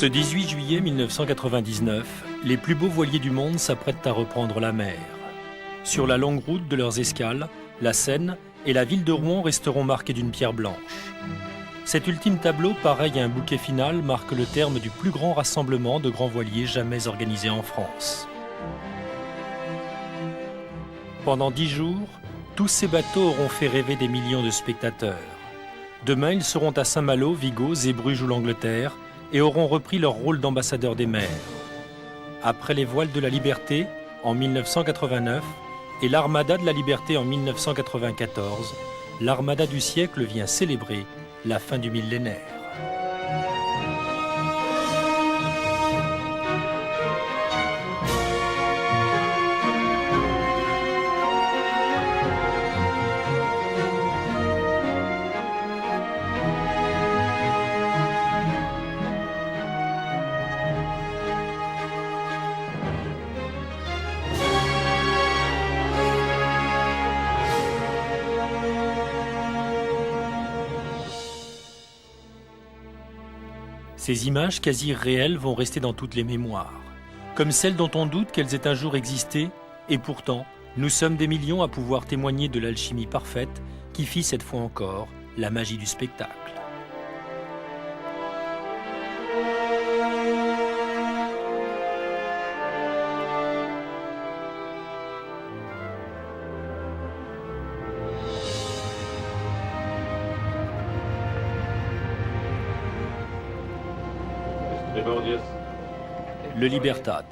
Ce 18 juillet 1999, les plus beaux voiliers du monde s'apprêtent à reprendre la mer. Sur la longue route de leurs escales, la Seine et la ville de Rouen resteront marquées d'une pierre blanche. Cet ultime tableau, pareil à un bouquet final, marque le terme du plus grand rassemblement de grands voiliers jamais organisé en France. Pendant 10 jours, tous ces bateaux auront fait rêver des millions de spectateurs. Demain, ils seront à Saint-Malo, Vigo, Zeebrugge ou l'Angleterre, et auront repris leur rôle d'ambassadeurs des mers. Après les voiles de la liberté, en 1989, et l'Armada de la liberté en 1994, l'Armada du siècle vient célébrer la fin du millénaire. Ces images quasi réelles vont rester dans toutes les mémoires, comme celles dont on doute qu'elles aient un jour existé, et pourtant, nous sommes des millions à pouvoir témoigner de l'alchimie parfaite qui fit cette fois encore la magie du spectacle. Le Libertad,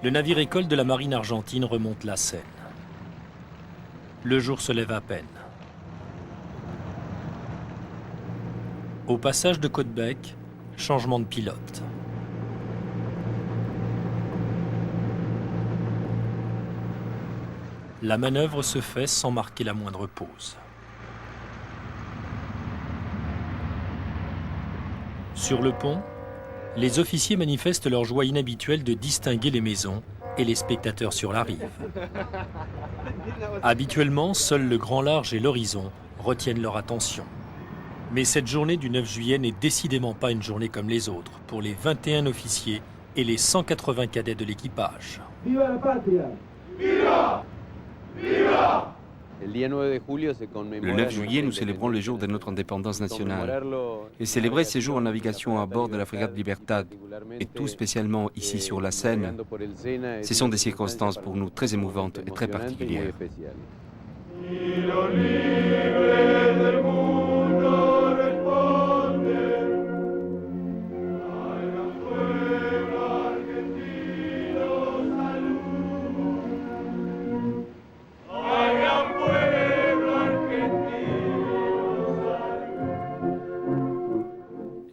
le navire école de la marine argentine, remonte la Seine. Le jour se lève à peine. Au passage de Caudebec, changement de pilote. La manœuvre se fait sans marquer la moindre pause. Sur le pont, les officiers manifestent leur joie inhabituelle de distinguer les maisons et les spectateurs sur la rive. Habituellement, seuls le grand large et l'horizon retiennent leur attention. Mais cette journée du 9 juillet n'est décidément pas une journée comme les autres pour les 21 officiers et les 180 cadets de l'équipage. Viva la patria! Viva! Viva! Le 9 juillet, nous célébrons le jour de notre indépendance nationale. Et célébrer ces jours en navigation à bord de la frégate Libertad, et tout spécialement ici sur la Seine, ce sont des circonstances pour nous très émouvantes et très particulières.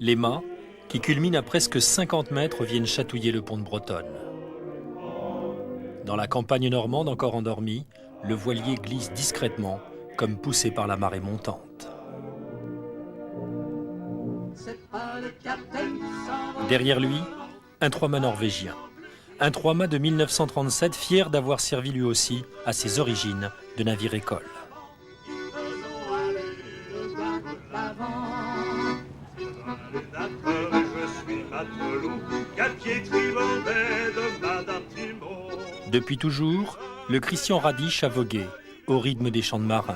Les mâts, qui culminent à presque 50 mètres, viennent chatouiller le pont de Bretonne. Dans la campagne normande encore endormie, le voilier glisse discrètement, comme poussé par la marée montante. Derrière lui, un trois-mâts norvégien. Un trois-mâts de 1937, fier d'avoir servi lui aussi, à ses origines, de navire-école. Je suis matelot, 4 pieds tribordais de Depuis toujours, le Christian Radish a vogué au rythme des chants de marins.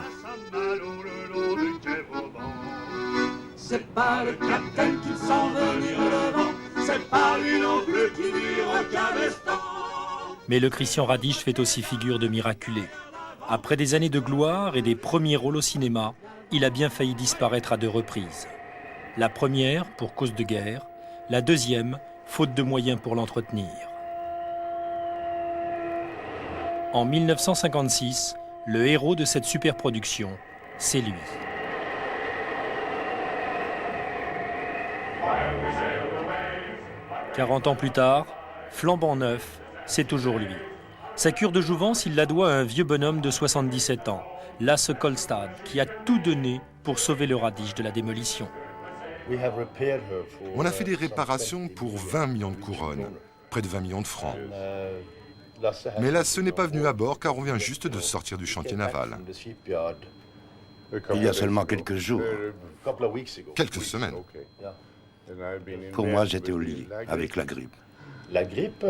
C'est pas le capitaine qui sent venir le vent, c'est pas lui non plus qui vire au cabestan. Mais le Christian Radish fait aussi figure de miraculé. Après des années de gloire et des premiers rôles au cinéma, il a bien failli disparaître à 2 reprises. La première, pour cause de guerre, la deuxième, faute de moyens pour l'entretenir. En 1956, le héros de cette superproduction, c'est lui. « 40 ans plus tard, flambant neuf, c'est toujours lui. Sa cure de jouvence, il la doit à un vieux bonhomme de 77 ans, Lasse Kolstad, qui a tout donné pour sauver le Radish de la démolition. On a fait des réparations pour 20 millions de couronnes, près de 20 millions de francs. Mais là, ce n'est pas venu à bord car on vient juste de sortir du chantier naval. Il y a seulement quelques jours. Quelques semaines. Pour moi, j'étais au lit, avec la grippe. La grippe?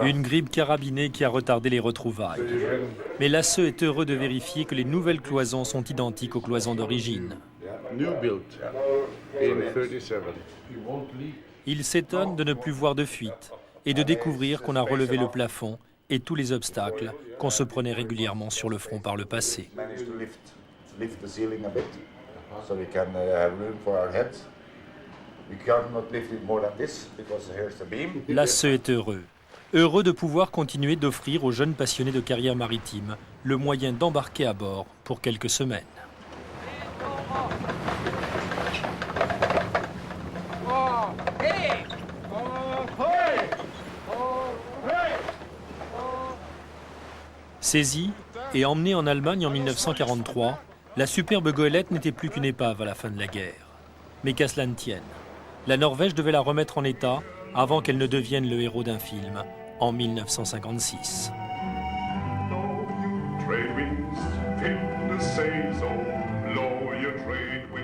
Une grippe carabinée qui a retardé les retrouvailles. Mais Lasse est heureux de vérifier que les nouvelles cloisons sont identiques aux cloisons d'origine. Il s'étonne de ne plus voir de fuite et de découvrir qu'on a relevé le plafond et tous les obstacles qu'on se prenait régulièrement sur le front par le passé. Lasse est heureux. Heureux de pouvoir continuer d'offrir aux jeunes passionnés de carrière maritime le moyen d'embarquer à bord pour quelques semaines. Saisie et emmenée en Allemagne en 1943, la superbe goélette n'était plus qu'une épave à la fin de la guerre. Mais qu'à cela ne tienne, la Norvège devait la remettre en état avant qu'elle ne devienne le héros d'un film en 1956.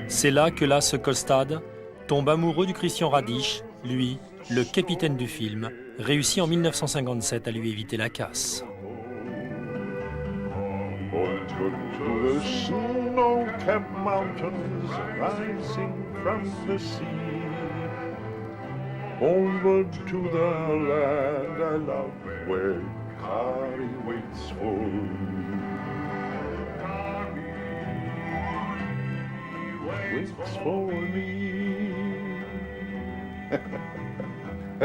C'est là que Lasse Kolstad tombe amoureux du Christian Radish, lui, le capitaine du film, réussit en 1957 à lui éviter la casse. Over to the land I love, where Kari waits for me. Waits for me.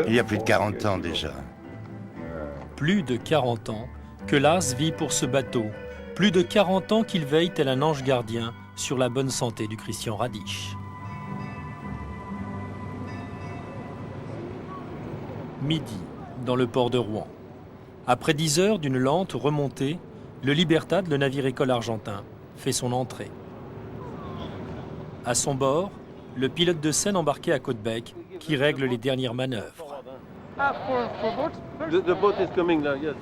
Il y a plus de 40 ans déjà. Plus de 40 ans que Lasse vit pour ce bateau. Plus de 40 ans qu'il veille tel un ange gardien sur la bonne santé du Christian Radish. Midi, dans le port de Rouen. Après 10 heures d'une lente remontée, le Libertad, le navire-école argentin, fait son entrée. À son bord, le pilote de scène embarqué à Côte-Bec qui règle les dernières manœuvres. The boat is coming now. Yes.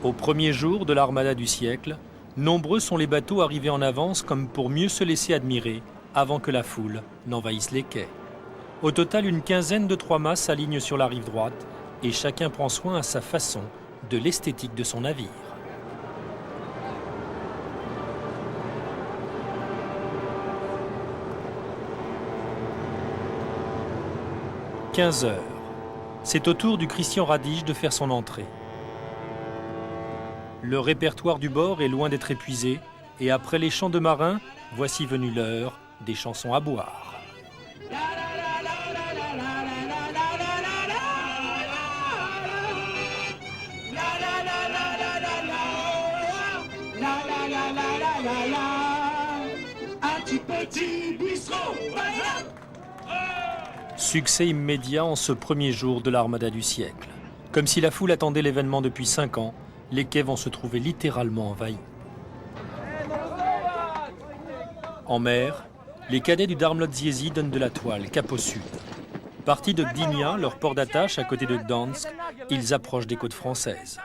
Au premier jour de l'armada du siècle, nombreux sont les bateaux arrivés en avance comme pour mieux se laisser admirer avant que la foule n'envahisse les quais. Au total, une quinzaine de 3 mâts s'alignent sur la rive droite et chacun prend soin à sa façon de l'esthétique de son navire. « 15 heures. C'est au tour du Christian Radish de faire son entrée. Le répertoire du bord est loin d'être épuisé et après les chants de marins, voici venue l'heure des chansons à boire. Succès immédiat en ce premier jour de l'armada du siècle. Comme si la foule attendait l'événement depuis 5 ans, les quais vont se trouver littéralement envahis. En mer, les cadets du Darmlotziesi donnent de la toile, cap au sud. Partis de Gdynia, leur port d'attache à côté de Gdansk, ils approchent des côtes françaises.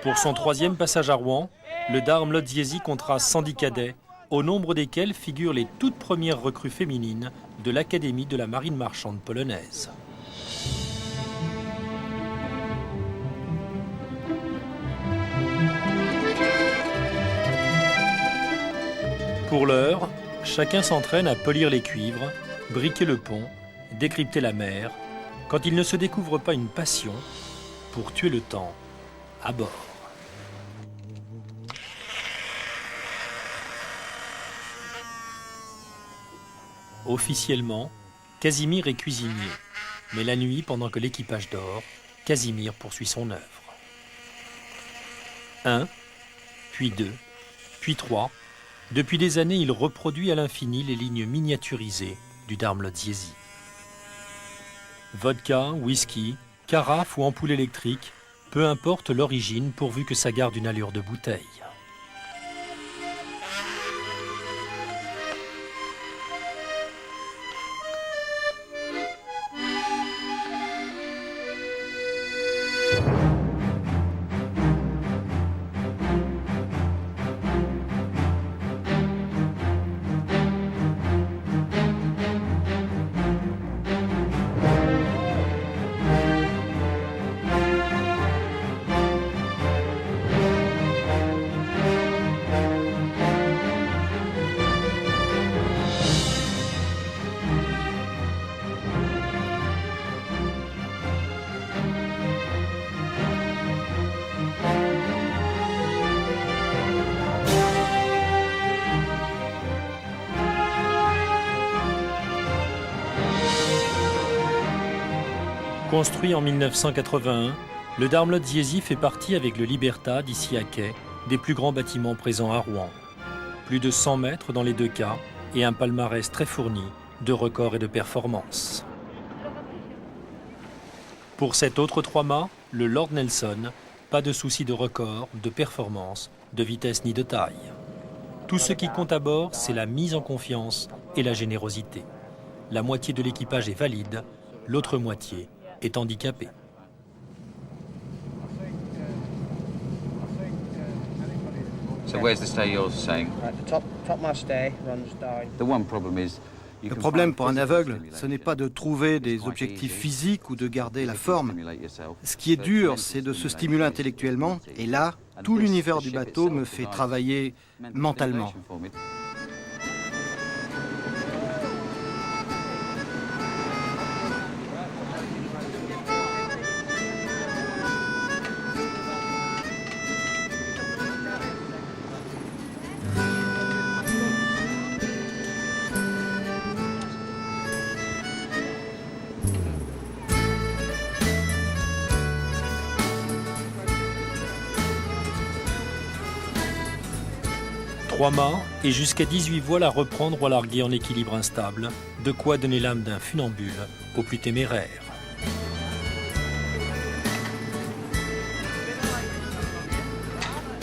Pour son 3e passage à Rouen, le Darmlotziesi comptera 110 cadets au nombre desquels figurent les toutes premières recrues féminines de l'Académie de la marine marchande polonaise. Pour l'heure, chacun s'entraîne à polir les cuivres, briquer le pont, décrypter la mer, quand il ne se découvre pas une passion pour tuer le temps à bord. Officiellement, Casimir est cuisinier, mais la nuit, pendant que l'équipage dort, Casimir poursuit son œuvre. 1, puis 2, puis 3. Depuis des années, il reproduit à l'infini les lignes miniaturisées du Darmstadt-Ziesi. Vodka, whisky, carafe ou ampoule électrique, peu importe l'origine pourvu que ça garde une allure de bouteille. Construit en 1981, le Darmstadt-Ziesi fait partie avec le Libertad, ici à quai, des plus grands bâtiments présents à Rouen. Plus de 100 mètres dans les deux cas et un palmarès très fourni de records et de performances. Pour cet autre 3-mâts, le Lord Nelson, pas de souci de record, de performance, de vitesse ni de taille. Tout ce qui compte à bord, c'est la mise en confiance et la générosité. La moitié de l'équipage est valide, l'autre moitié est handicapé. Le problème pour un aveugle, ce n'est pas de trouver des objectifs physiques ou de garder la forme. Ce qui est dur, c'est de se stimuler intellectuellement, et là, tout l'univers du bateau me fait travailler mentalement. Trois-mâts et jusqu'à 18 voiles à reprendre ou à larguer en équilibre instable, de quoi donner l'âme d'un funambule au plus téméraire.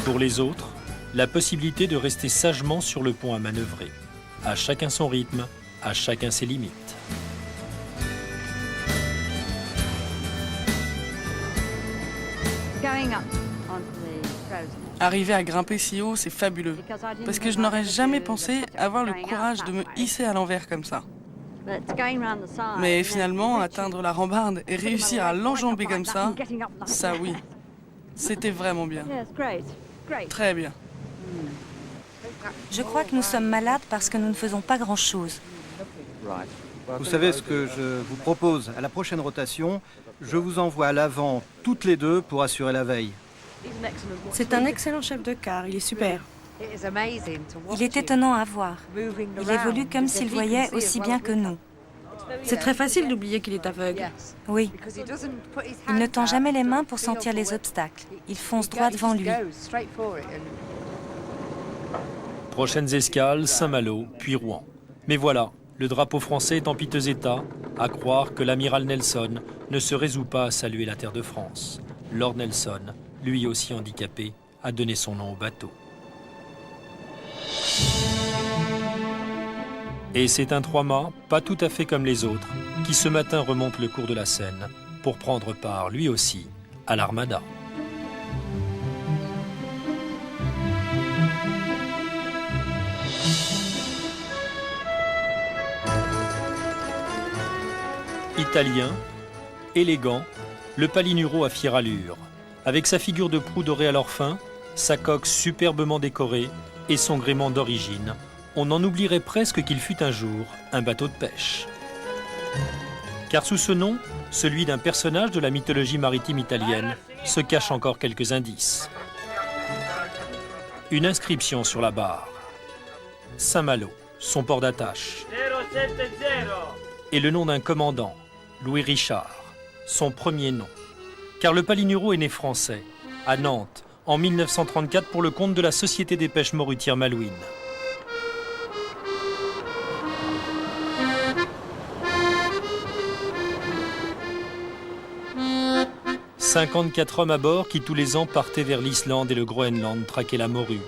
Pour les autres, la possibilité de rester sagement sur le pont à manœuvrer. À chacun son rythme, à chacun ses limites. Arriver à grimper si haut, c'est fabuleux. Parce que je n'aurais jamais pensé avoir le courage de me hisser à l'envers comme ça. Mais finalement, atteindre la rambarde et réussir à l'enjamber comme ça oui, c'était vraiment bien. Très bien. Je crois que nous sommes malades parce que nous ne faisons pas grand-chose. Vous savez ce que je vous propose? À la prochaine rotation, je vous envoie à l'avant toutes les deux pour assurer la veille. C'est un excellent chef de quart, il est super. Il est étonnant à voir. Il évolue comme s'il voyait aussi bien que nous. C'est très facile d'oublier qu'il est aveugle. Oui. Il ne tend jamais les mains pour sentir les obstacles. Il fonce droit devant lui. Prochaines escales, Saint-Malo, puis Rouen. Mais voilà, le drapeau français est en piteux état, à croire que l'amiral Nelson ne se résout pas à saluer la terre de France. Lord Nelson, lui aussi handicapé, a donné son nom au bateau. Et c'est un 3-mâts, pas tout à fait comme les autres, qui ce matin remonte le cours de la Seine pour prendre part, lui aussi, à l'Armada. Italien, élégant, le Palinuro à fière allure, avec sa figure de proue dorée à leur fin, sa coque superbement décorée et son gréement d'origine, on en oublierait presque qu'il fut un jour un bateau de pêche. Car sous ce nom, celui d'un personnage de la mythologie maritime italienne, se cachent encore quelques indices. Une inscription sur la barre. Saint-Malo, son port d'attache. Et le nom d'un commandant, Louis Richard, son premier nom. Car le Palinuro est né français, à Nantes, en 1934 pour le compte de la Société des pêches morutières malouines. « 54 hommes à bord qui tous les ans partaient vers l'Islande et le Groenland traquer la morue.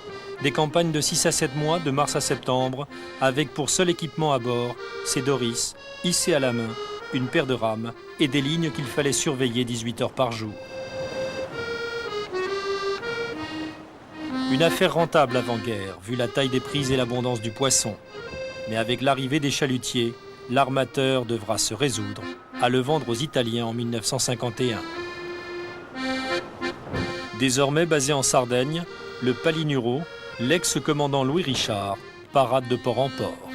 Des campagnes de 6 à 7 mois, de mars à septembre, avec pour seul équipement à bord, ces Doris, hissés à la main, une paire de rames et des lignes qu'il fallait surveiller 18 heures par jour. Une affaire rentable avant-guerre, vu la taille des prises et l'abondance du poisson. Mais avec l'arrivée des chalutiers, l'armateur devra se résoudre à le vendre aux Italiens en 1951. Désormais basé en Sardaigne, le Palinuro, l'ex-commandant Louis Richard, parade de port en port.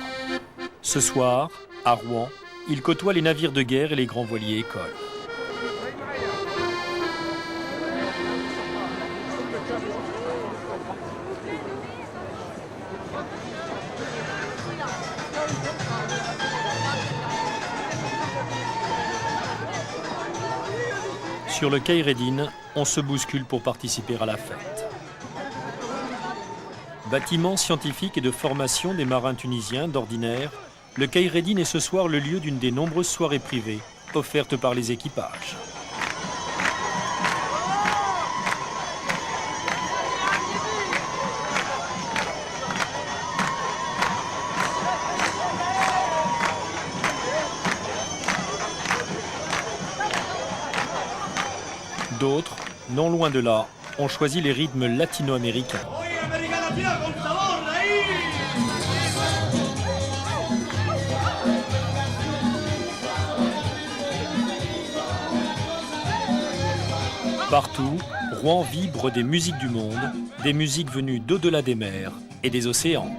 Ce soir, à Rouen, il côtoie les navires de guerre et les grands voiliers écoles. Sur le quai Redin, on se bouscule pour participer à la fête. Bâtiment scientifique et de formation des marins tunisiens d'ordinaire, le quai Redin est ce soir le lieu d'une des nombreuses soirées privées offertes par les équipages. D'autres, non loin de là, ont choisi les rythmes latino-américains. Partout, Rouen vibre des musiques du monde, des musiques venues d'au-delà des mers et des océans.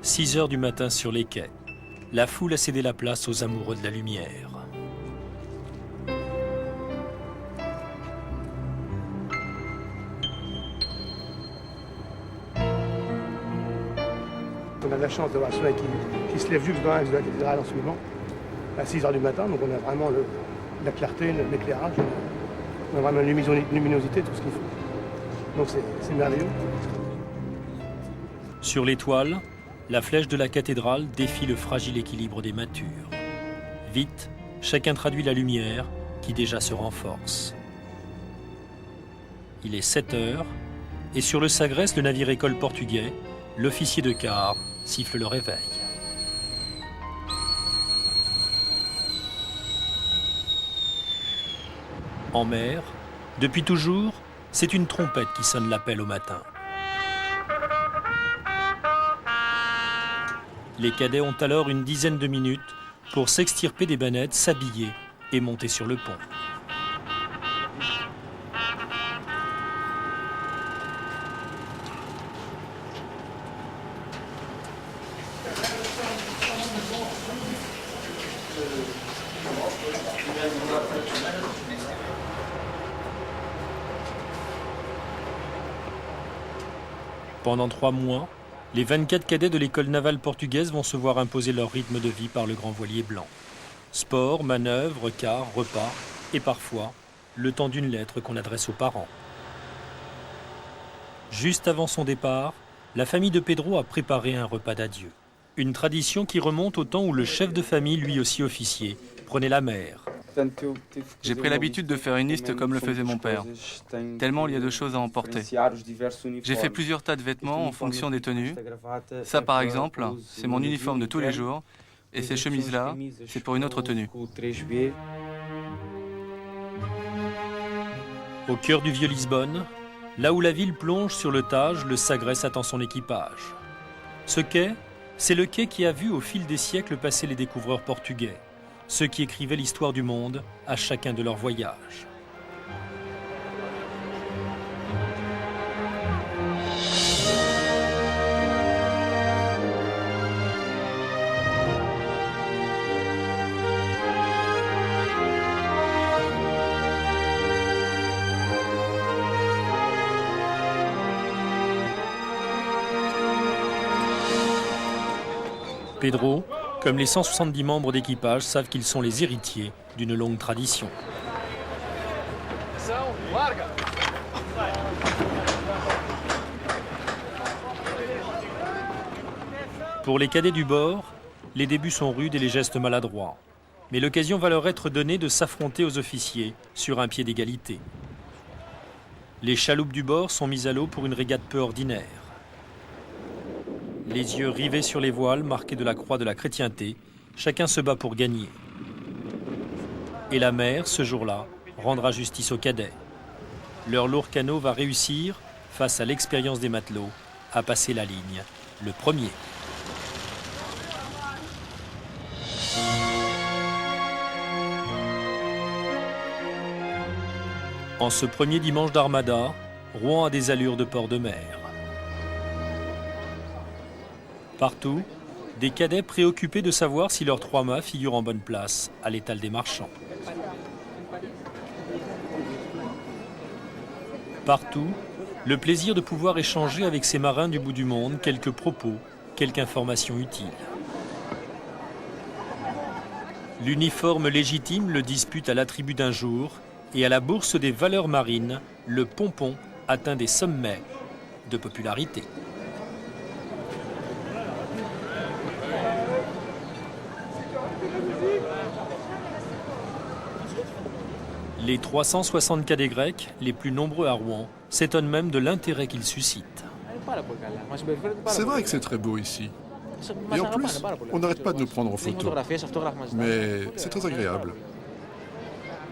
« 6 heures du matin sur les quais. La foule a cédé la place aux amoureux de la lumière. On a la chance d'avoir le soleil qui se lève juste dans l'axe de la cathédrale en ce moment, à 6 heures du matin, donc on a vraiment la clarté, l'éclairage, on a vraiment une luminosité, tout ce qu'il faut. Donc c'est merveilleux. Sur l'étoile, la flèche de la cathédrale défie le fragile équilibre des mâtures. Vite, chacun traduit la lumière qui déjà se renforce. Il est 7 heures, et sur le Sagres, le navire-école portugais, l'officier de quart siffle le réveil. En mer, depuis toujours, c'est une trompette qui sonne l'appel au matin. Les cadets ont alors une dizaine de minutes pour s'extirper des bannettes, s'habiller et monter sur le pont. Pendant 3 mois, les 24 cadets de l'école navale portugaise vont se voir imposer leur rythme de vie par le grand voilier blanc. Sport, manœuvres, quart, repas et parfois le temps d'une lettre qu'on adresse aux parents. Juste avant son départ, la famille de Pedro a préparé un repas d'adieu. Une tradition qui remonte au temps où le chef de famille, lui aussi officier, prenait la mer. J'ai pris l'habitude de faire une liste comme le faisait mon père, tellement il y a de choses à emporter. J'ai fait plusieurs tas de vêtements en fonction des tenues. Ça, par exemple, c'est mon uniforme de tous les jours, et ces chemises-là, c'est pour une autre tenue. Au cœur du vieux Lisbonne, là où la ville plonge sur le Tage, le Sagres attend son équipage. Ce quai, c'est le quai qui a vu au fil des siècles passer les découvreurs portugais, ceux qui écrivaient l'histoire du monde à chacun de leurs voyages. Pedro, comme les 170 membres d'équipage, savent qu'ils sont les héritiers d'une longue tradition. Pour les cadets du bord, les débuts sont rudes et les gestes maladroits. Mais l'occasion va leur être donnée de s'affronter aux officiers sur un pied d'égalité. Les chaloupes du bord sont mises à l'eau pour une régate peu ordinaire. Les yeux rivés sur les voiles marqués de la croix de la chrétienté, chacun se bat pour gagner. Et la mer, ce jour-là, rendra justice aux cadets. Leur lourd canot va réussir, face à l'expérience des matelots, à passer la ligne, le premier. En ce premier dimanche d'Armada, Rouen a des allures de port de mer. Partout, des cadets préoccupés de savoir si leurs 3 mâts figurent en bonne place à l'étal des marchands. Partout, le plaisir de pouvoir échanger avec ces marins du bout du monde quelques propos, quelques informations utiles. L'uniforme légitime le dispute à l'attribut d'un jour et à la bourse des valeurs marines, le pompon atteint des sommets de popularité. Les 360 cadets grecs, les plus nombreux à Rouen, s'étonnent même de l'intérêt qu'ils suscitent. C'est vrai que c'est très beau ici. Et en plus, on n'arrête pas de nous prendre en photo. Mais c'est très agréable.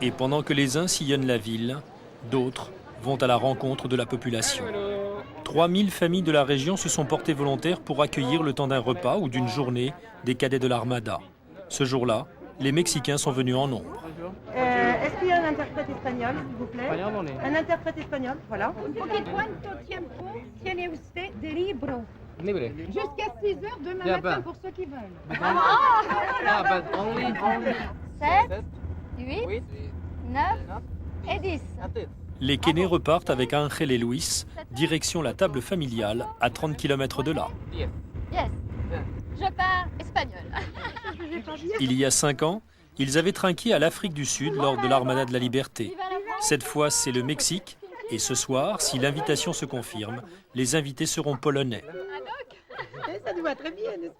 Et pendant que les uns sillonnent la ville, d'autres vont à la rencontre de la population. 3000 familles de la région se sont portées volontaires pour accueillir le temps d'un repas ou d'une journée des cadets de l'Armada. Ce jour-là, les Mexicains sont venus en nombre. Est-ce qu'il y a un interprète espagnol, s'il vous plaît? Un interprète espagnol, voilà. Jusqu'à 6 heures demain matin pour ceux qui veulent. 7, 8, 9 et 10. Les Kénés repartent avec Angel et Luis, direction la table familiale, à 30 km de là. Yes, je pars espagnol. Il y a 5 ans, ils avaient trinqué à l'Afrique du Sud lors de l'Armada de la Liberté. Cette fois, c'est le Mexique. Et ce soir, si l'invitation se confirme, les invités seront polonais. Ça nous va très bien, n'est-ce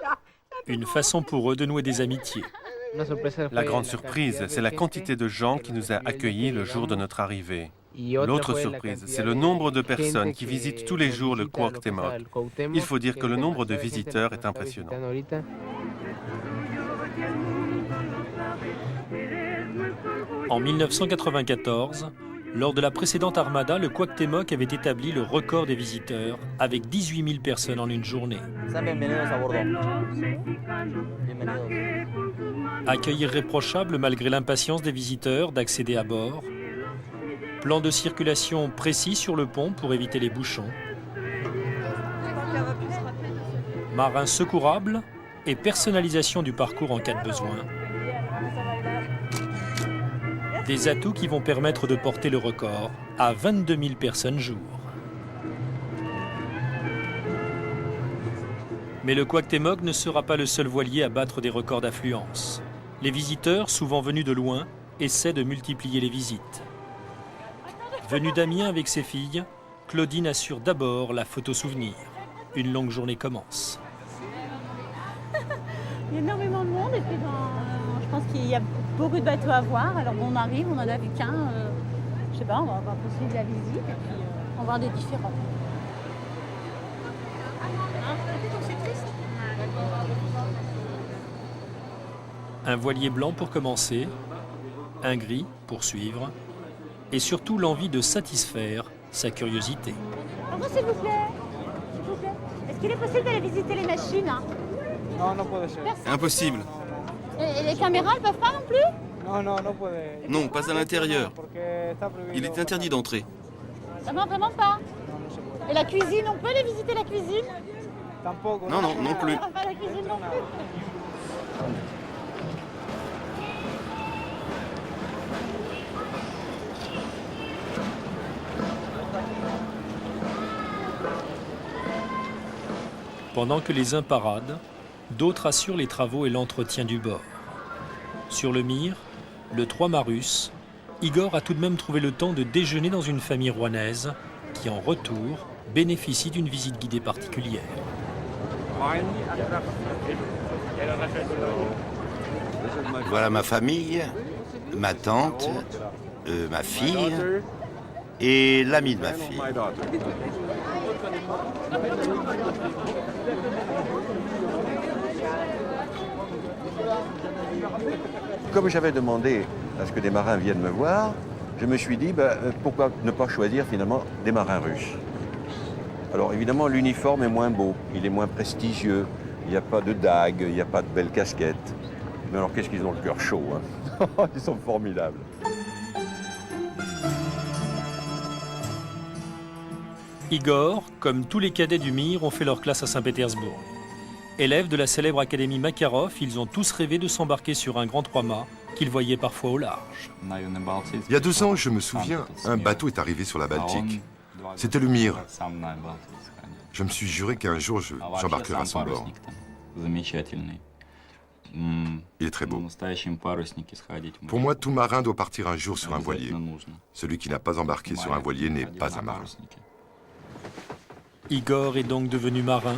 pas? Une façon pour eux de nouer des amitiés. La grande surprise, c'est la quantité de gens qui nous a accueillis le jour de notre arrivée. L'autre surprise, c'est le nombre de personnes qui visitent tous les jours le Cuauhtémoc. Il faut dire que le nombre de visiteurs est impressionnant. En 1994, lors de la précédente Armada, le Cuauhtémoc avait établi le record des visiteurs avec 18 000 personnes en une journée. Accueil irréprochable malgré l'impatience des visiteurs d'accéder à bord. Plan de circulation précis sur le pont pour éviter les bouchons. Marins secourables et personnalisation du parcours en cas de besoin. Des atouts qui vont permettre de porter le record à 22 000 personnes jour. Mais le Cuauhtémoc ne sera pas le seul voilier à battre des records d'affluence. Les visiteurs, souvent venus de loin, essaient de multiplier les visites. Venue d'Amiens avec ses filles, Claudine assure d'abord la photo souvenir. Une longue journée commence. Il y a énormément de monde et puis je pense qu'il y a beaucoup de bateaux à voir. Alors bon, on arrive, on en a vu qu'un. Je sais pas, on va poursuivre la visite et puis on va voir des différents. C'est triste. Un voilier blanc pour commencer, un gris pour suivre, et surtout l'envie de satisfaire sa curiosité. Pardon, s'il vous plaît. S'il vous plaît. Est-ce qu'il est possible d'aller visiter les machines? Non, no puede ser. Impossible. Et les caméras, elles peuvent pas non plus? Non, pas à l'intérieur. Il est interdit d'entrer. Non, vraiment pas. Et la cuisine, on peut aller visiter la cuisine? Non, non plus. La cuisine non plus. Pendant que les uns paradent, d'autres assurent les travaux et l'entretien du bord. Sur le Mir, le 3 Marus, Igor a tout de même trouvé le temps de déjeuner dans une famille rouennaise qui, en retour, bénéficie d'une visite guidée particulière. Voilà ma famille, ma tante, ma fille et l'ami de ma fille. Comme j'avais demandé à ce que des marins viennent me voir, je me suis dit, pourquoi ne pas choisir finalement des marins russes? Alors évidemment, l'uniforme est moins beau, il est moins prestigieux, il n'y a pas de dagues, il n'y a pas de belles casquettes. Mais alors qu'est-ce qu'ils ont le cœur chaud, hein? Ils sont formidables. Igor, comme tous les cadets du Mir, ont fait leur classe à Saint-Pétersbourg. Élèves de la célèbre Académie Makarov, ils ont tous rêvé de s'embarquer sur un grand trois-mâts qu'ils voyaient parfois au large. Il y a 2 ans, je me souviens, un bateau est arrivé sur la Baltique. C'était le Mir. Je me suis juré qu'un jour, j'embarquerai à son bord. Il est très beau. Pour moi, tout marin doit partir un jour sur un voilier. Celui qui n'a pas embarqué sur un voilier n'est pas un marin. Igor est donc devenu marin,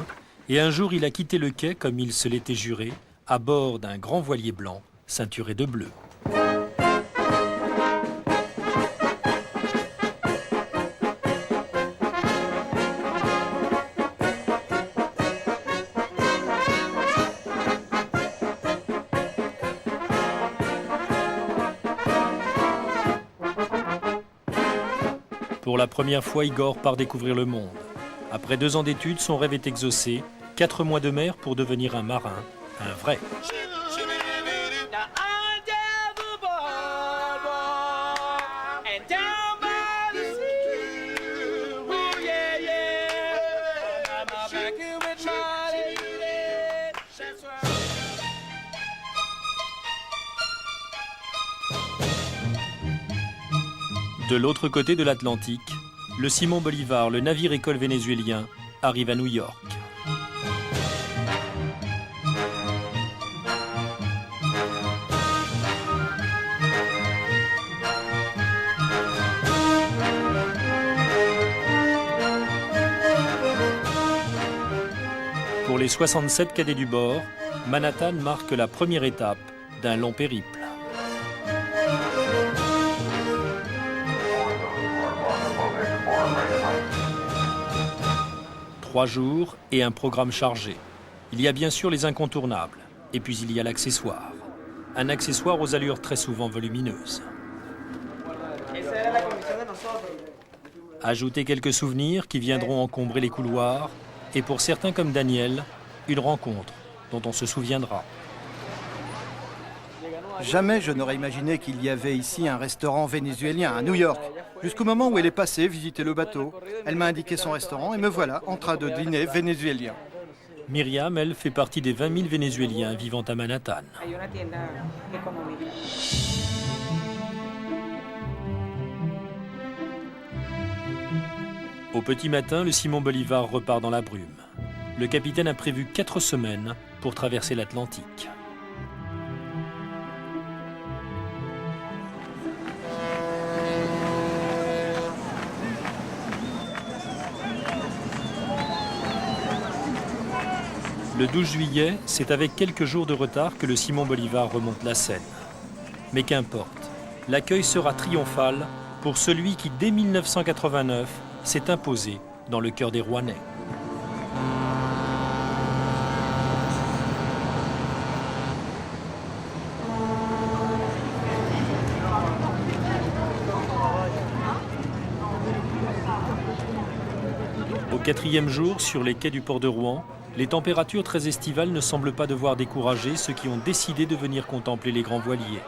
et un jour il a quitté le quai comme il se l'était juré, à bord d'un grand voilier blanc, ceinturé de bleu. Pour la première fois, Igor part découvrir le monde. Après 2 ans d'études, son rêve est exaucé. 4 mois de mer pour devenir un marin, un vrai. De l'autre côté de l'Atlantique, le Simon Bolivar, le navire-école vénézuélien, arrive à New York. Pour les 67 cadets du bord, Manhattan marque la première étape d'un long périple. Trois jours et un programme chargé. Il y a bien sûr les incontournables, et puis il y a l'accessoire. Un accessoire aux allures très souvent volumineuses. Ajoutez quelques souvenirs qui viendront encombrer les couloirs, et pour certains comme Daniel, une rencontre dont on se souviendra. Jamais je n'aurais imaginé qu'il y avait ici un restaurant vénézuélien à New York. Jusqu'au moment où elle est passée visiter le bateau, elle m'a indiqué son restaurant et me voilà en train de dîner vénézuélien. Myriam, elle, fait partie des 20 000 Vénézuéliens vivant à Manhattan. Au petit matin, le Simon Bolivar repart dans la brume. Le capitaine a prévu 4 semaines pour traverser l'Atlantique. Le 12 juillet, c'est avec quelques jours de retard que le Simon Bolivar remonte la Seine. Mais qu'importe, l'accueil sera triomphal pour celui qui, dès 1989, s'est imposé dans le cœur des Rouennais. Au 4e jour, sur les quais du port de Rouen, les températures très estivales ne semblent pas devoir décourager ceux qui ont décidé de venir contempler les grands voiliers.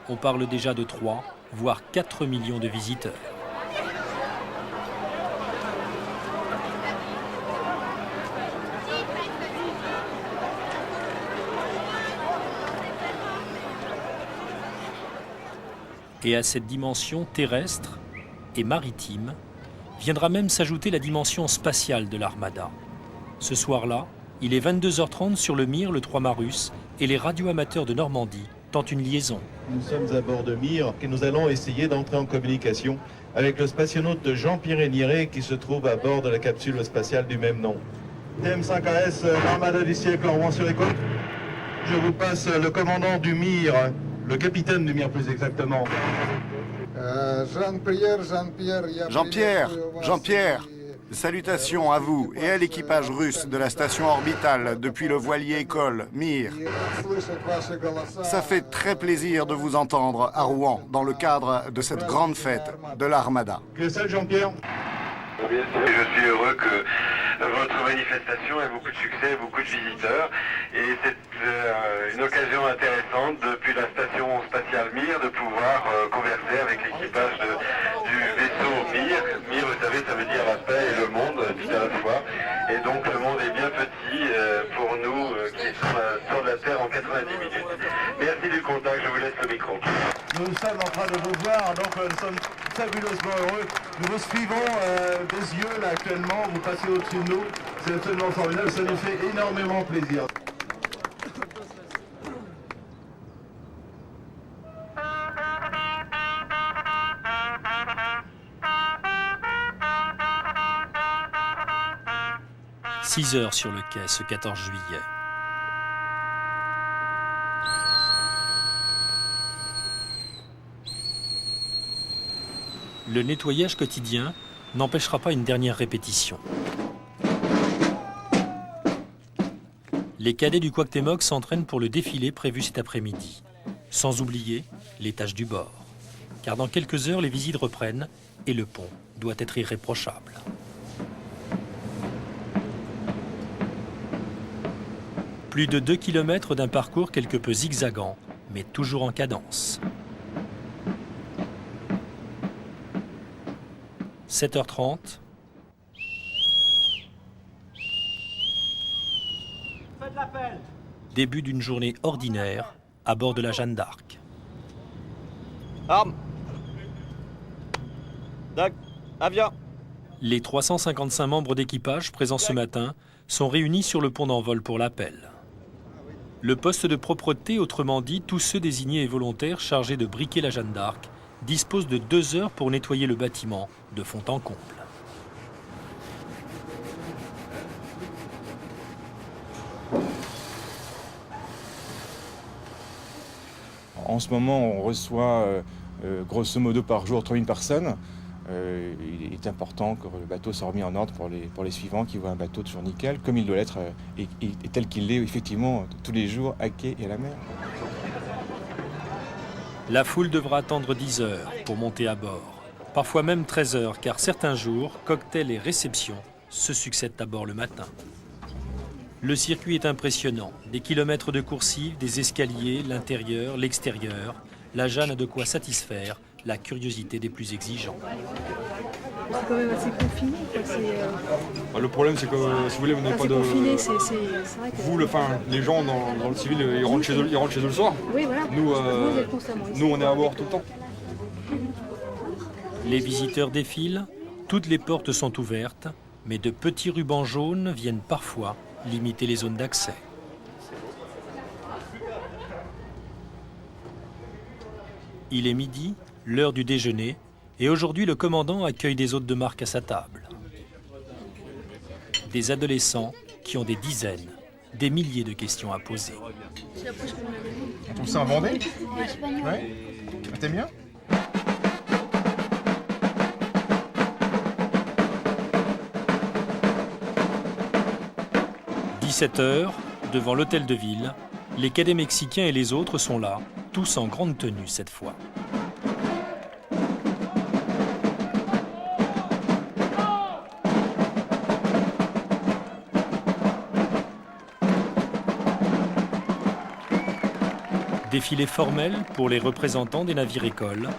On parle déjà de 3, voire 4 millions de visiteurs. Et à cette dimension terrestre et maritime, viendra même s'ajouter la dimension spatiale de l'Armada. Ce soir-là, il est 22h30 sur le Mir, le 3 Marus, et les radioamateurs de Normandie tentent une liaison. Nous sommes à bord de Mir et nous allons essayer d'entrer en communication avec le spationaute Jean-Pierre Niré qui se trouve à bord de la capsule spatiale du même nom. TM5AS, l'Armada du siècle en Rouen-sur-Écoute. Je vous passe le commandant du Mir, le capitaine du Mir plus exactement. Jean-Pierre, salutations à vous et à l'équipage russe de la station orbitale depuis le voilier école Mir. Ça fait très plaisir de vous entendre à Rouen dans le cadre de cette grande fête de l'Armada. Que ça, Jean-Pierre? Je suis heureux que votre manifestation ait beaucoup de succès, beaucoup de visiteurs. Et c'est une occasion intéressante depuis la station spatiale Mir de pouvoir converser avec l'équipage du vaisseau Mir. Mir, vous savez, ça veut dire la paix et le monde tout à la fois. Et donc le monde est bien petit pour nous qui sommes sur la Terre en 90 minutes. Merci du contact, je vous laisse le micro. Nous sommes en train de vous voir, donc nous sommes fabuleusement heureux. Nous vous suivons des yeux là actuellement, vous passez au-dessus de nous. C'est absolument formidable, ça nous fait énormément plaisir. « 6 heures sur le quai ce 14 juillet. Le nettoyage quotidien n'empêchera pas une dernière répétition. Les cadets du Cuauhtémoc s'entraînent pour le défilé prévu cet après-midi. Sans oublier les tâches du bord. Car dans quelques heures, les visites reprennent et le pont doit être irréprochable. Plus de 2 km d'un parcours quelque peu zigzagant, mais toujours en cadence. 7h30. Faites l'appel. Début d'une journée ordinaire à bord de la Jeanne d'Arc. Arme. Doc, avion. Les 355 membres d'équipage présents ce matin sont réunis sur le pont d'envol pour l'appel. Le poste de propreté, autrement dit, tous ceux désignés et volontaires chargés de briquer la Jeanne d'Arc, dispose de 2 heures pour nettoyer le bâtiment de fond en comble. En ce moment, on reçoit grosso modo par jour 3000 personnes. Il est important que le bateau soit remis en ordre pour les suivants qui voient un bateau toujours nickel, comme il doit l'être et tel qu'il l'est effectivement tous les jours à quai et à la mer. La foule devra attendre 10 heures pour monter à bord. Parfois même 13 heures, car certains jours, cocktails et réceptions se succèdent à bord le matin. Le circuit est impressionnant. Des kilomètres de coursives, des escaliers, l'intérieur, l'extérieur. La Jeanne a de quoi satisfaire la curiosité des plus exigeants. C'est quand même assez confiné. Le problème, c'est que si vous voulez, vous n'avez pas de. Confiné, c'est vrai que... Vous, les gens dans le civil, ils rentrent chez eux le soir. Oui, voilà. Nous, on est à bord tout le temps. Les visiteurs défilent, toutes les portes sont ouvertes, mais de petits rubans jaunes viennent parfois limiter les zones d'accès. Il est midi, l'heure du déjeuner, et aujourd'hui le commandant accueille des hôtes de marque à sa table. Des adolescents qui ont des dizaines des milliers de questions à poser. On trouve ça en Vendée? Ouais. T'aimes bien? « 17h, devant l'hôtel de ville, les cadets mexicains et les autres sont là, tous en grande tenue cette fois. Défilé formel pour les représentants des navires-écoles,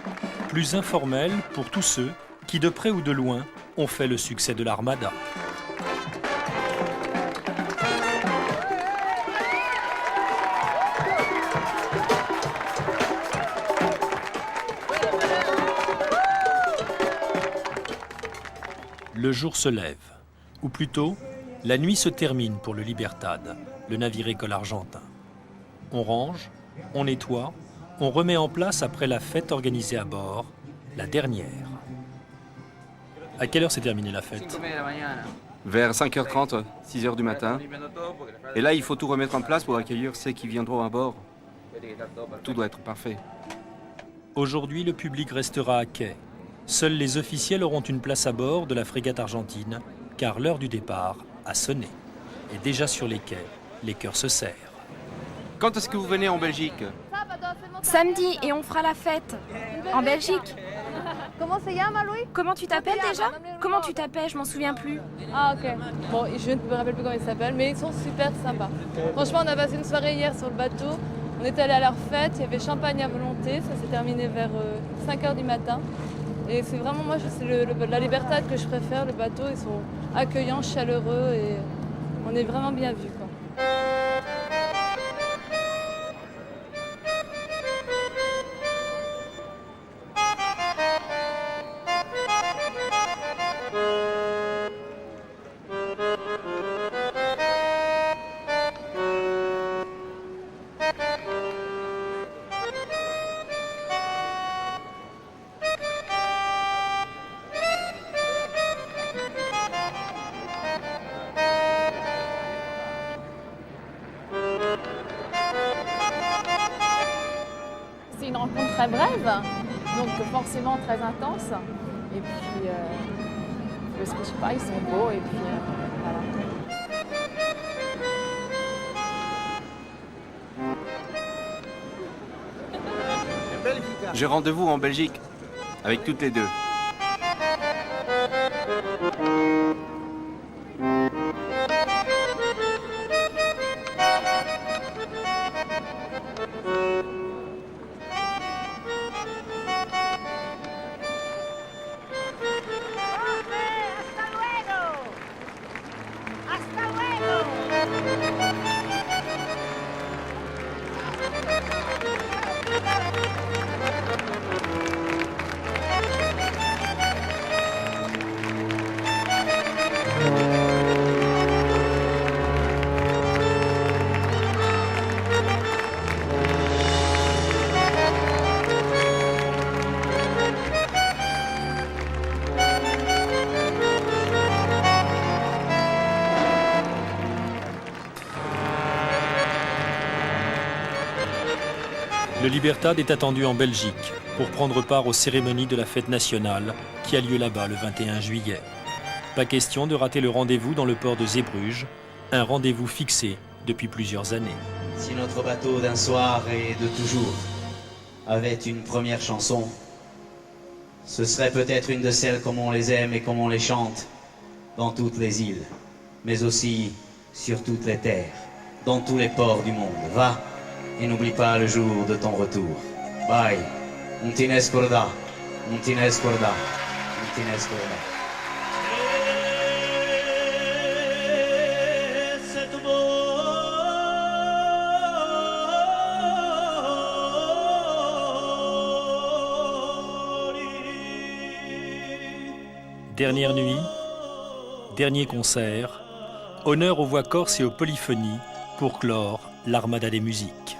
plus informel pour tous ceux qui, de près ou de loin, ont fait le succès de l'Armada. Le jour se lève, ou plutôt, la nuit se termine pour le Libertad, le navire-école argentin. On range, on nettoie, on remet en place après la fête organisée à bord, la dernière. À quelle heure s'est terminée la fête? Vers 5h30, 6h du matin. Et là, il faut tout remettre en place pour accueillir ceux qui viendront à bord. Tout doit être parfait. Aujourd'hui, le public restera à quai. Seuls les officiels auront une place à bord de la frégate argentine, car l'heure du départ a sonné. Et déjà sur les quais, les cœurs se serrent. Quand est-ce que vous venez en Belgique? Samedi, et on fera la fête. En Belgique. Comment se llama, Louis? Comment tu t'appelles déjà? Comment tu t'appelles? Je m'en souviens plus. Ah ok. Bon, je ne me rappelle plus comment ils s'appellent, mais ils sont super sympas. Franchement, on a passé une soirée hier sur le bateau. On est allé à leur fête, il y avait champagne à volonté. Ça s'est terminé vers 5h du matin. Et c'est vraiment, moi, c'est la Libertad que je préfère. Le bateau, ils sont accueillants, chaleureux et on est vraiment bien vus, quoi. C'est une rencontre très brève, donc forcément très intense. Et puis, parce que je sais pas, ils sont beaux et puis voilà. J'ai rendez-vous en Belgique, avec toutes les deux. Le Libertad est attendu en Belgique pour prendre part aux cérémonies de la fête nationale qui a lieu là-bas le 21 juillet. Pas question de rater le rendez-vous dans le port de Zeebrugge, un rendez-vous fixé depuis plusieurs années. Si notre bateau d'un soir et de toujours avait une première chanson, ce serait peut-être une de celles comme on les aime et comme on les chante dans toutes les îles, mais aussi sur toutes les terres, dans tous les ports du monde. Va! Et n'oublie pas le jour de ton retour. Bye. Un tine scorda. Un tine scorda. Un tine scorda. Dernière nuit, dernier concert, honneur aux voix corses et aux polyphonies pour clore l'Armada des musiques.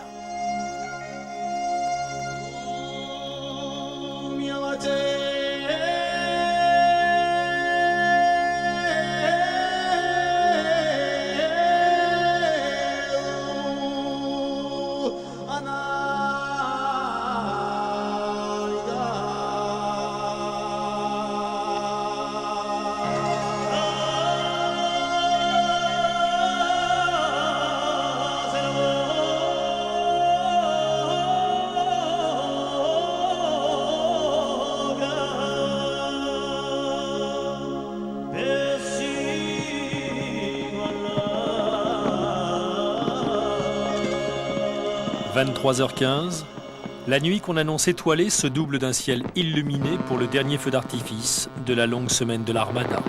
23h15, la nuit qu'on annonce étoilée se double d'un ciel illuminé pour le dernier feu d'artifice de la longue semaine de l'Armada.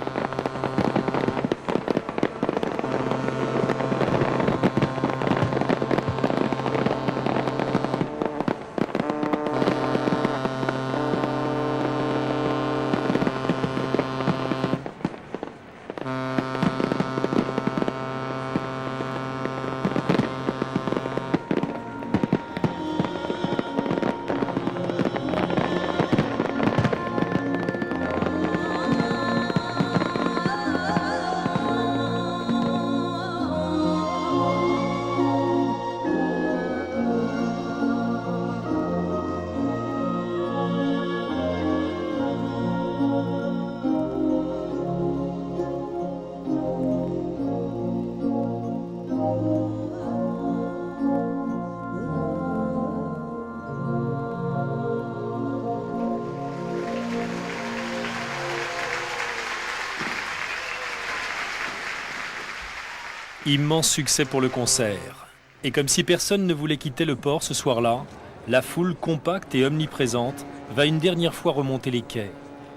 Immense succès pour le concert. Et comme si personne ne voulait quitter le port ce soir-là, la foule compacte et omniprésente va une dernière fois remonter les quais,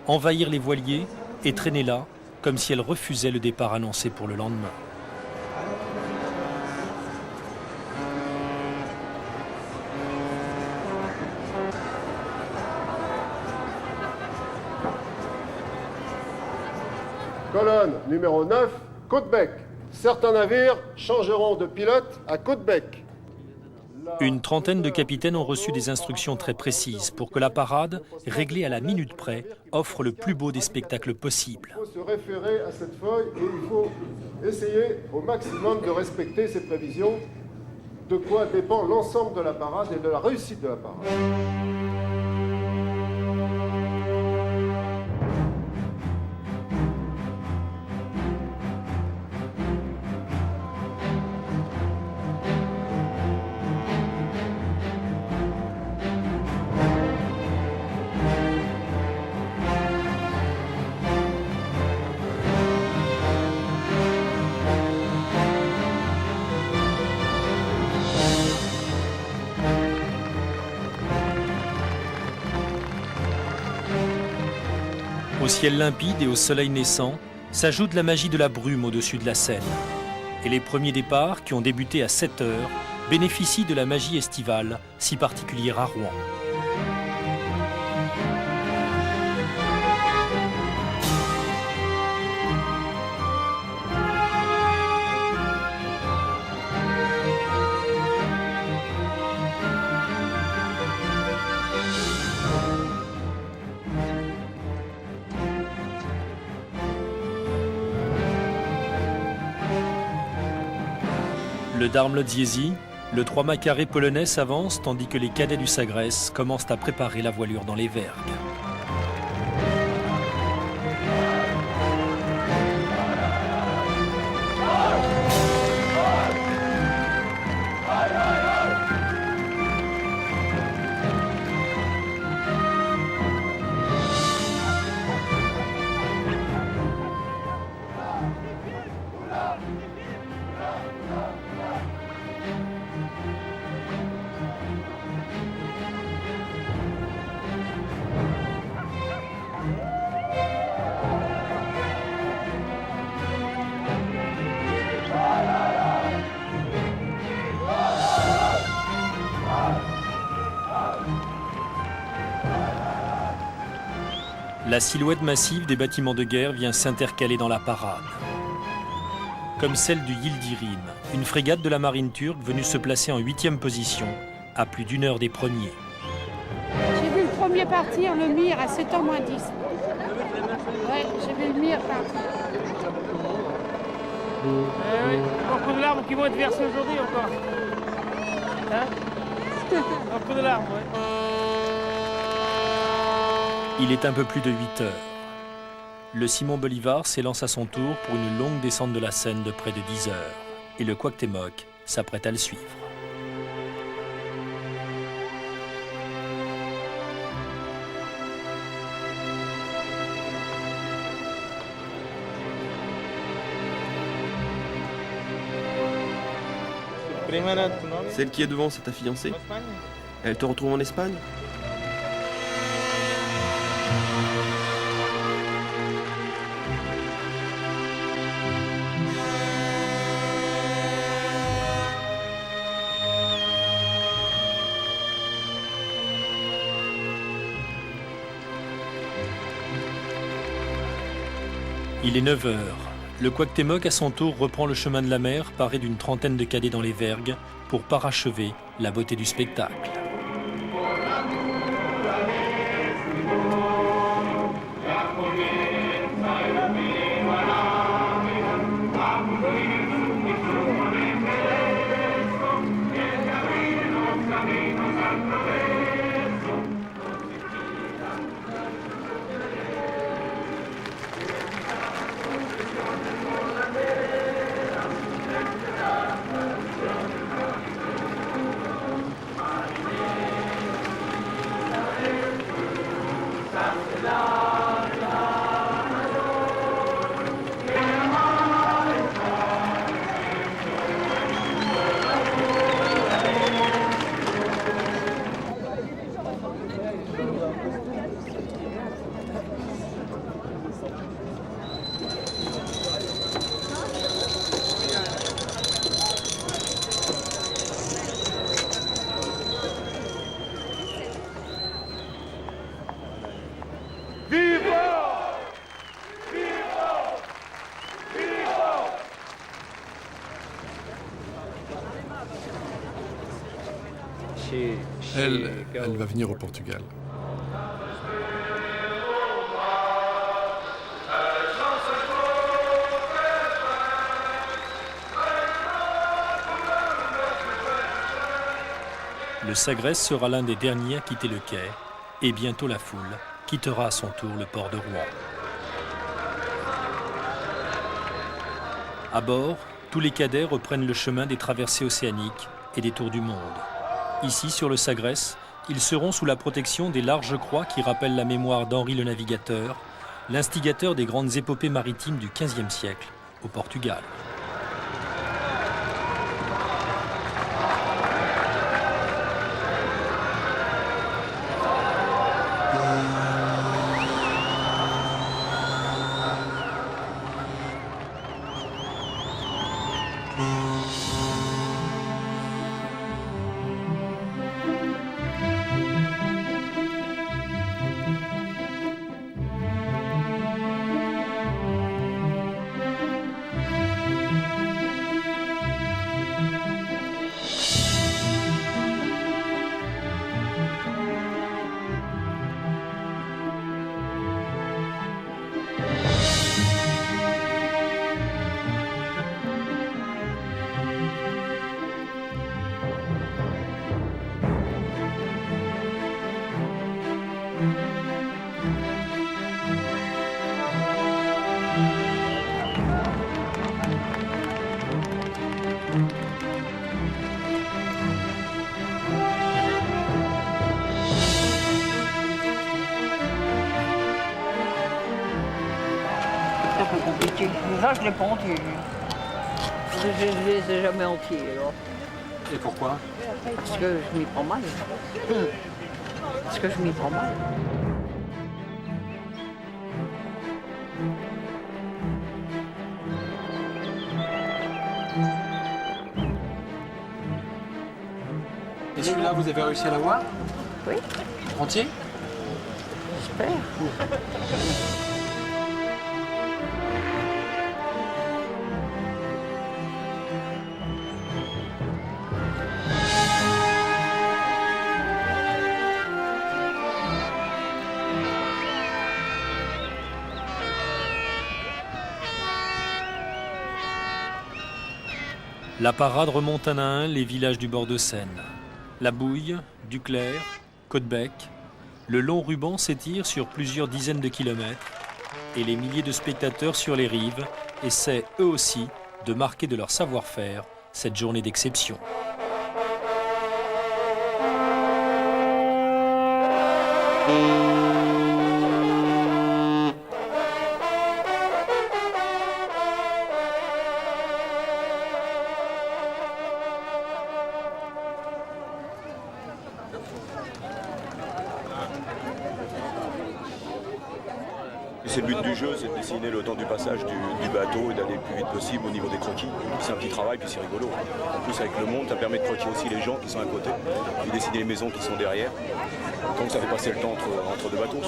envahir les voiliers et traîner là, comme si elle refusait le départ annoncé pour le lendemain. Colonne numéro 9, Côte-Bec. Certains navires changeront de pilote à Côte-Bec. Une trentaine de capitaines ont reçu des instructions très précises pour que la parade, réglée à la minute près, offre le plus beau des spectacles possibles. Il faut se référer à cette feuille et il faut essayer au maximum de respecter ces prévisions, de quoi dépend l'ensemble de la parade et de la réussite de la parade. Au ciel limpide et au soleil naissant s'ajoute la magie de la brume au-dessus de la Seine. Et les premiers départs, qui ont débuté à 7 heures, bénéficient de la magie estivale, si particulière à Rouen. Le Darmlotziesi, le 3 mâts carré polonais s'avance tandis que les cadets du Sagres commencent à préparer la voilure dans les vergues. La silhouette massive des bâtiments de guerre vient s'intercaler dans la parade. Comme celle du Yildirim, une frégate de la marine turque venue se placer en 8e position, à plus d'1 heure des premiers. J'ai vu le premier partir, le Mir, à 7h moins 10. Ouais, j'ai vu le Mir partir. Oui, beaucoup de larmes qui vont être versées aujourd'hui encore. Hein? Beaucoup de larmes, oui. Il est un peu plus de 8 heures. Le Simon Bolivar s'élance à son tour pour une longue descente de la Seine de près de 10 heures. Et le Cuauhtémoc s'apprête à le suivre. Celle qui est devant, c'est ta fiancée? Elle te retrouve en Espagne? Il est 9 heures. Le Cuauhtémoc, à son tour, reprend le chemin de la mer, paré d'une trentaine de cadets dans les vergues, pour parachever la beauté du spectacle. Elle va venir au Portugal. Le Sagres sera l'un des derniers à quitter le quai, et bientôt la foule quittera à son tour le port de Rouen. À bord, tous les cadets reprennent le chemin des traversées océaniques et des tours du monde. Ici, sur le Sagres, ils seront sous la protection des larges croix qui rappellent la mémoire d'Henri le Navigateur, l'instigateur des grandes épopées maritimes du XVe siècle au Portugal. compliqué. Ça, je ne l'ai pas entier. Je ne les ai jamais entiers. Alors. Et pourquoi? Parce que je m'y prends mal. Parce que je m'y prends mal. Et celui-là, vous avez réussi à l'avoir? Oui. Entier? J'espère. La parade remonte un à un les villages du bord de Seine. La Bouille, Duclair, Caudebec. Le long ruban s'étire sur plusieurs dizaines de kilomètres et les milliers de spectateurs sur les rives essaient eux aussi de marquer de leur savoir-faire cette journée d'exception. c'est le but du jeu, c'est de dessiner le temps du passage du bateau et d'aller le plus vite possible au niveau des croquis. C'est un petit travail, puis c'est rigolo. En plus, avec le monde, ça permet de croquer aussi les gens qui sont à côté, puis dessiner les maisons qui sont derrière. Donc ça fait passer le temps entre deux bateaux.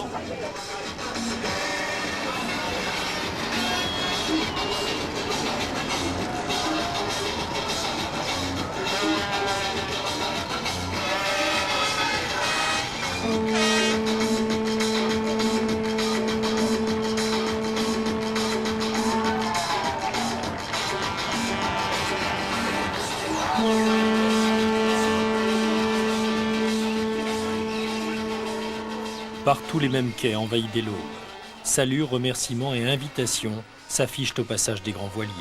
Partout les mêmes quais envahis dès l'aube. Saluts, remerciements et invitations s'affichent au passage des grands voiliers.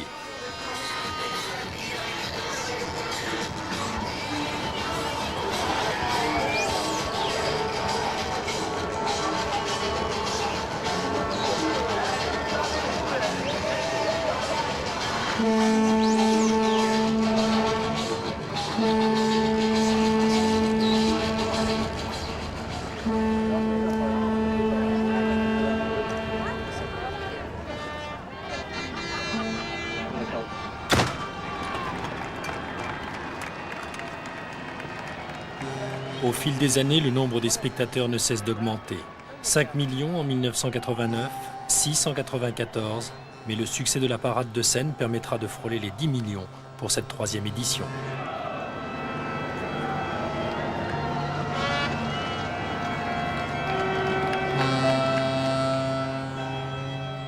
Au fil des années, le nombre des spectateurs ne cesse d'augmenter. 5 millions en 1989, 6 en 1994, mais le succès de la parade de Seine permettra de frôler les 10 millions pour cette 3e édition.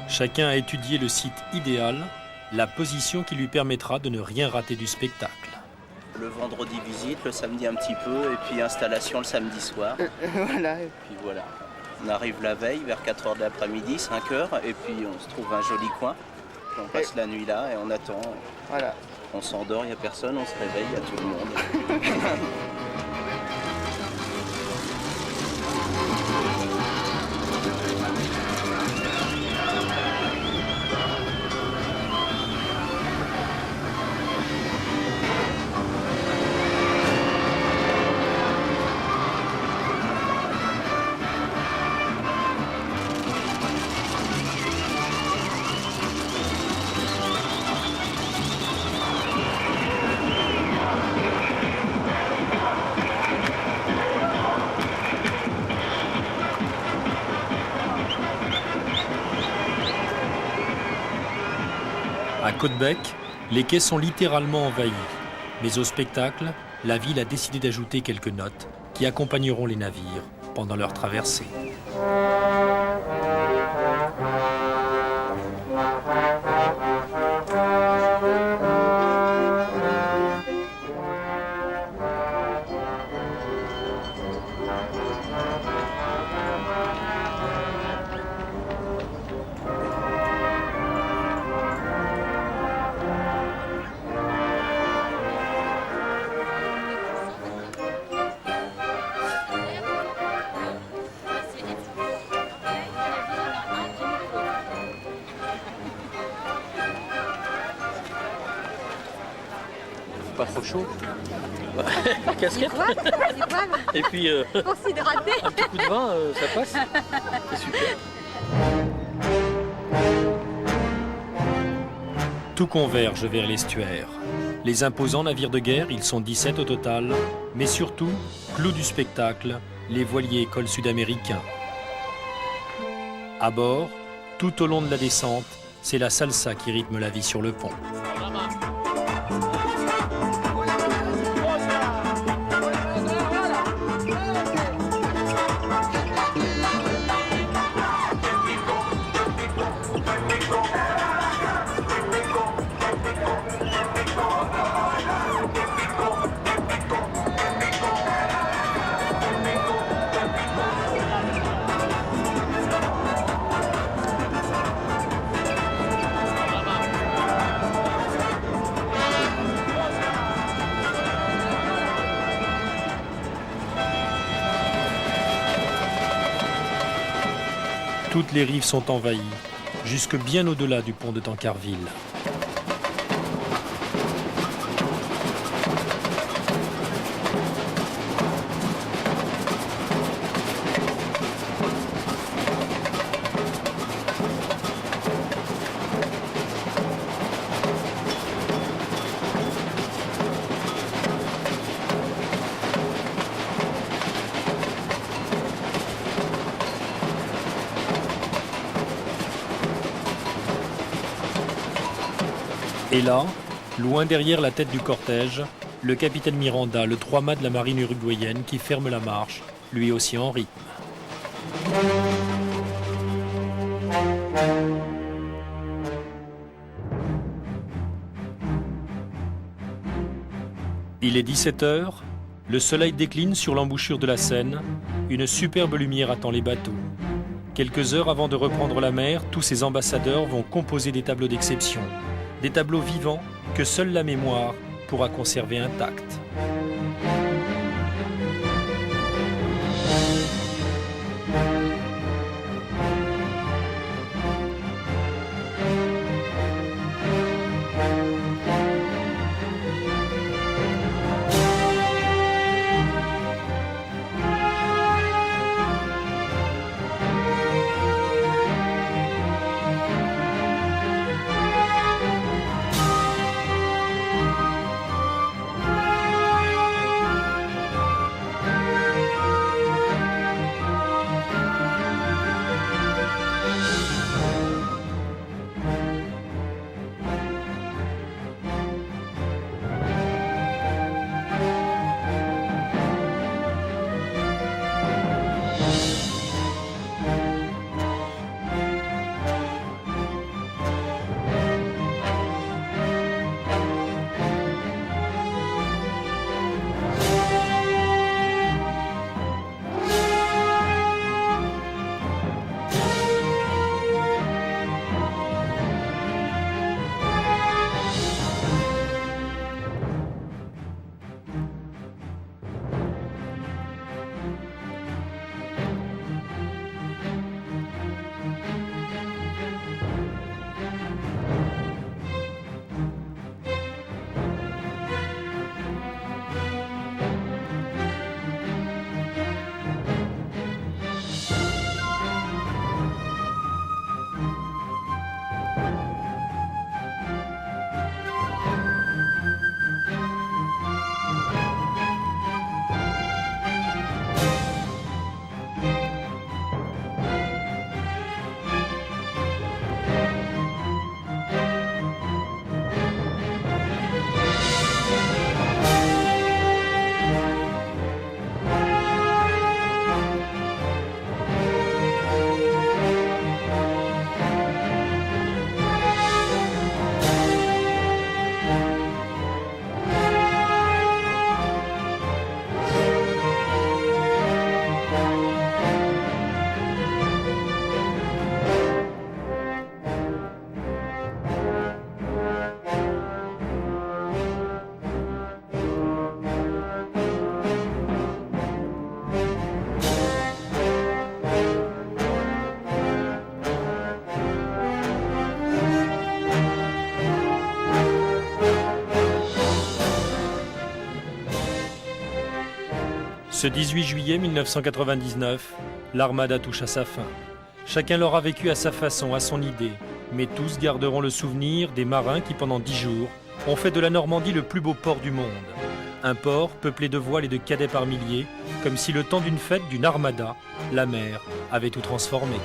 Chacun a étudié le site idéal, la position qui lui permettra de ne rien rater du spectacle. Le vendredi visite, le samedi un petit peu, et puis installation le samedi soir. Voilà. Et puis voilà. On arrive la veille vers 4h de l'après-midi, 5h, et puis on se trouve un joli coin. Puis on passe la nuit là et on attend. Voilà. On s'endort, il n'y a personne, on se réveille, il y a tout le monde. À Côte-Bec, les quais sont littéralement envahis. Mais au spectacle, la ville a décidé d'ajouter quelques notes qui accompagneront les navires pendant leur traversée. Pas trop chaud. Casquette. Et puis Pour s'hydrater. un petit coup de vin, ça passe. C'est super. Tout converge vers l'estuaire. Les imposants navires de guerre, ils sont 17 au total, mais surtout, clou du spectacle, les voiliers écoles sud-américains. À bord, tout au long de la descente, c'est la salsa qui rythme la vie sur le pont. Toutes les rives sont envahies, jusque bien au-delà du pont de Tancarville. Et là, loin derrière la tête du cortège, le capitaine Miranda, le 3-mâts de la marine uruguayenne qui ferme la marche, lui aussi en rythme. Il est 17h, le soleil décline sur l'embouchure de la Seine, une superbe lumière attend les bateaux. Quelques heures avant de reprendre la mer, tous ces ambassadeurs vont composer des tableaux d'exception, des tableaux vivants que seule la mémoire pourra conserver intacts. Ce 18 juillet 1999, l'Armada touche à sa fin. Chacun l'aura vécu à sa façon, à son idée, mais tous garderont le souvenir des marins qui, pendant 10 jours, ont fait de la Normandie le plus beau port du monde. Un port peuplé de voiles et de cadets par milliers, comme si le temps d'une fête, d'une armada, la mer avait tout transformé.